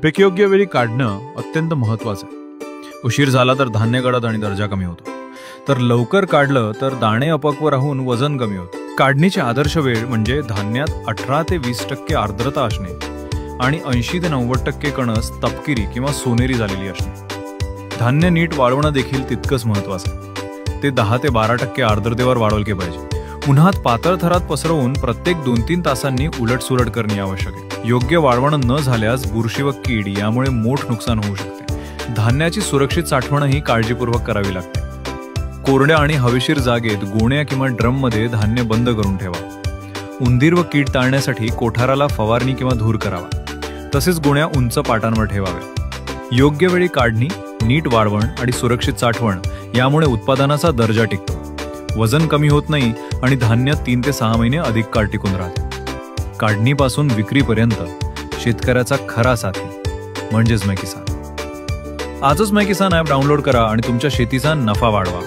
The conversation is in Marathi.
पीक योग्य वेळी काढणं अत्यंत महत्त्वाचं आहे। उशीर झाला तर धान्य गळत आणि दर्जा कमी होतो, तर लवकर काढलं तर दाणे अपक्व राहून वजन कमी होतं। काढणीची आदर्श वेळ म्हणजे धान्यात 18 ते 20% आर्द्रता असणे आणि 80 ते 90% कणस तपकिरी किंवा सोनेरी झालेली असणे। धान्य नीट वाळवणं देखील तितकंच महत्त्वाचं आहे। ते 10 ते 12% आर्द्रतेवर वाळवले पाहिजे। उन्हात पातळ थरात पसरवून प्रत्येक 2-3 तासांनी उलटसुलट करणे आवश्यक आहे। योग्य वाळवण न झाल्यास बुरशी व कीड यामुळे मोठ नुकसान होऊ शकते। धान्याची सुरक्षित साठवणही काळजीपूर्वक करावी लागते। कोरड्या आणि हवेशीर जागेत गोण्या किंवा ड्रममध्ये धान्य बंद करून ठेवा। उंदीर व कीड टाळण्यासाठी कोठाराला फवारणी किंवा धूर करावा। तसेच गोण्या उंच पाटांवर ठेवाव्या। योग्य वेळी काढणी, नीट वाळवण आणि सुरक्षित साठवण यामुळे उत्पादनाचा दर्जा टिकतो, वजन कमी होत नाही आणि धान्य 3 ते 6 महिने अधिक काळ टिकून राहते। काढणीपासून विक्रीपर्यंत शेतकऱ्याचा खरा साथी म्हणजेच माय किसान। आजच माय किसान ॲप डाउनलोड करा आणि तुमच्या शेतीचा नफा वाढवा।